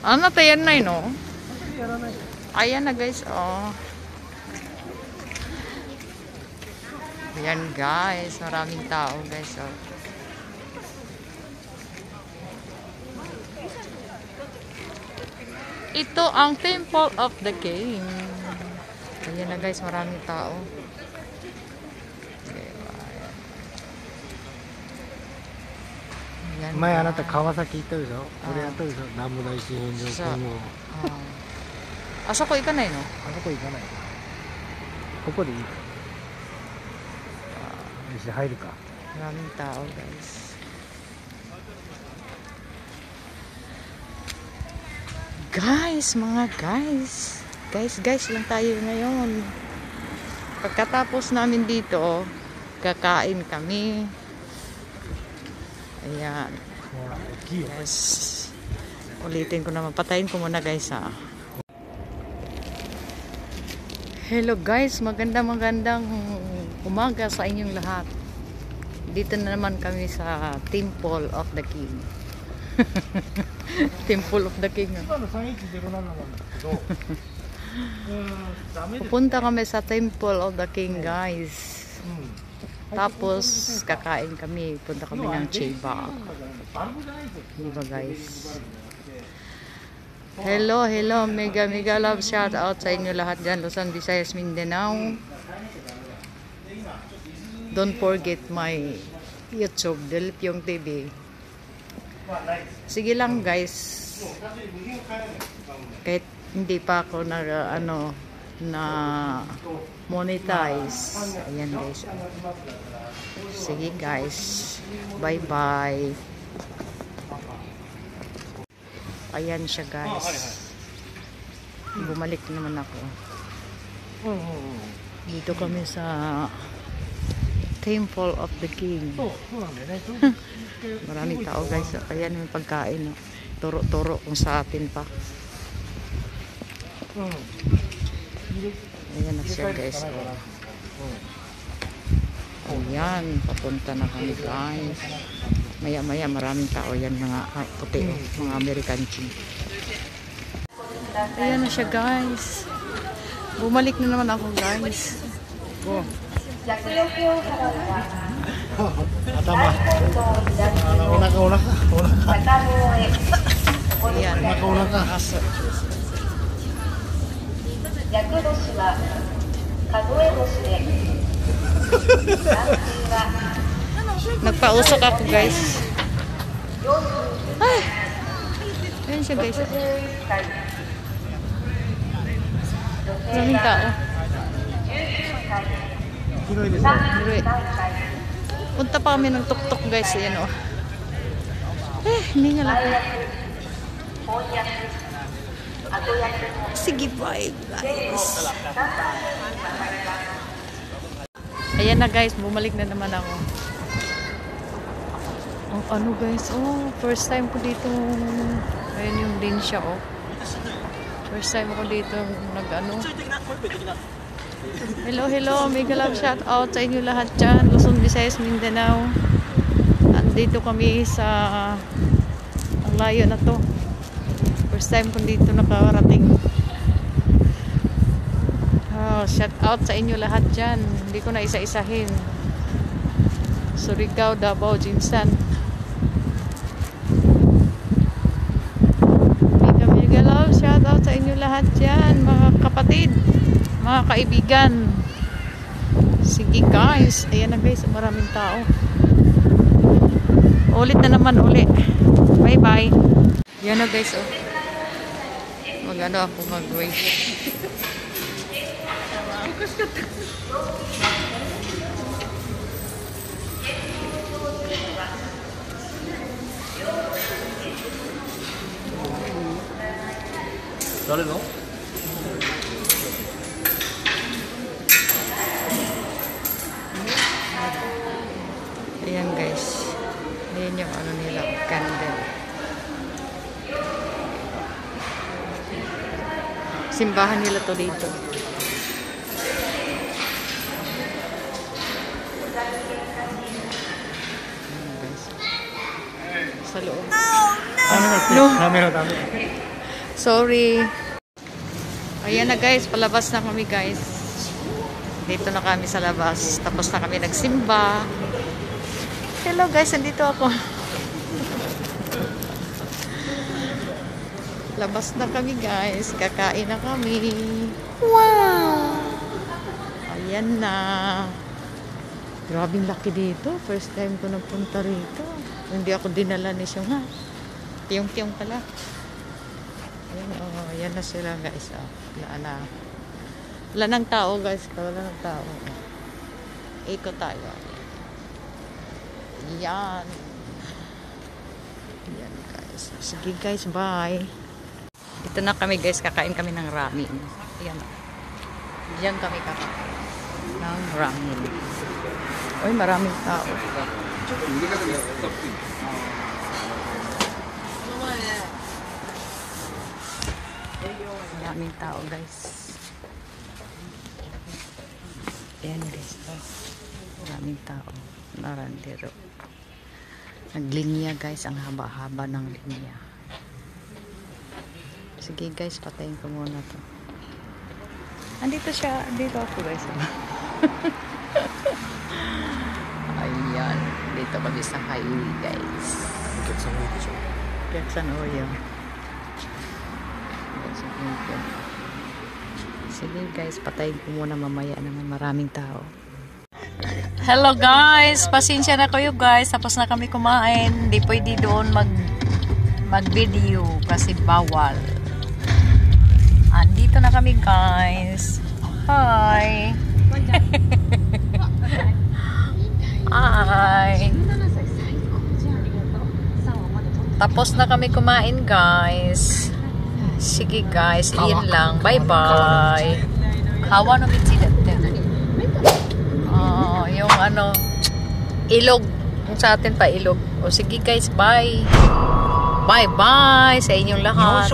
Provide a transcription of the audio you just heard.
Ano tayo na no? Ayan na guys, oh. Ayan guys, maraming tao guys, oh. Ito ang Temple of the King. Ayan na guys, maraming tao. Ayan, 前あなた川崎行ったでしょ。これやったでしょ。南部大師返上そう今後。あそこ行かないの？あそこ行かない。ここでいい。よし入るか。 Maraming tao guys. Mga guys. Guys lang tayo ngayon. Pagkatapos namin dito, kakain kami. Ayan. Yes. Ulitin ko naman. Patayin ko muna guys ha. Hello guys. Magandang umaga sa inyong lahat. Dito na naman kami sa Temple of the King. Temple of the King. Pupunta kami sa Temple of the King guys. Tapos kakain kami. Punta kami ng Chiba. Diba guys? Hello. Mega love shout out sa inyo lahat dyan. Luzon, Visayas, Mindanao. Don't forget my YouTube, Delpyong TV. Sige lang guys. Kahit hindi pa ako na monetize. Ayan guys. Sige guys. Bye bye. Ayan siya guys. Bumalik naman ako. Dito kami sa Temple of the King. Maraming tao guys. Ayan yung pagkain. No? Turo kung sa atin pa. Ayan na siya guys. Ayan. Papunta na kami guys. Maya maraming tao. Yan mga puti. Mga American chief. Ayan na siya guys. Bumalik na naman ako guys. Atama. Una ka. Ayan. Una ka. Nagpausok ako guys. Ay! Ayan siya guys. Maraming tao. Punta pa kami ng tuk-tuk guys. Ayan o. Hindi nga lang. Sige bye guys. Ayan na guys. Bumalik na naman ako. Oh, ano guys. Oh, first time ko dito. Ayan yung din siya oh. First time ako dito nag-ano. Hello, mega love shout out sa inyo lahat dyan, Luzon, Visayas, Mindanao. Andito kami sa ang layo na to. First time ko dito nakarating. Shout out sa inyo lahat dyan. Hindi ko na isa-isahin. Surigao, Davao, Jinsan. Mega love shout out sa inyo lahat dyan, mga kapatid, mga kaibigan. Sige guys. Ayan na guys. Maraming tao. Ulit na naman uli. Bye bye. Yan na guys oh. Magano ako mag-wait. Dale no? Ayan guys. Ayan yung ano nila, candle. Simbahan nila to dito. Ayan guys. Sa loob. No. ダメよダメ。Sorry. Ayan na guys, palabas na kami guys. Dito na kami sa labas. Tapos na kami nagsimba. Hello guys, nandito ako. Labas na kami guys. Kakain na kami. Wow! Ayan na. Grabing laki dito. First time ko nagpunta rito. Hindi ako dinala ni Xiong ha. Tiyong-tiyong pala. Ayan, oh, ayan na sila guys. Oh, wala na. Wala ng tao guys. Wala ng tao. Ikot tayo. Ayan. Ayan guys. Sige guys, bye. Dito na kami guys. Kakain kami ng ramen. Ayan. Diyan kami kakain ng ramen. Uy, maraming tao. Maraming tao guys. Ayan guys. Maraming tao. Narandero. Naglinya guys. Ang haba-haba ng linya. Sige guys, patayin ko muna to. Andito siya. Andito ako guys. Ayan. Dito kami sa highway guys. Quezon Oyo. Sige guys, patayin ko muna mamaya naman maraming tao. Hello guys! Pasensya na kayo guys. Tapos na kami kumain. Hindi pwede doon mag-video kasi bawal. Andito na kami guys. Hi! Hi! Tapos na kami kumain guys. Sige guys, iyan lang. Bye bye. Kawa no mitsi dati. Yung ano, ilog. Yung sa atin pa ilog. O sige guys, bye. Bye bye sa inyong lahat.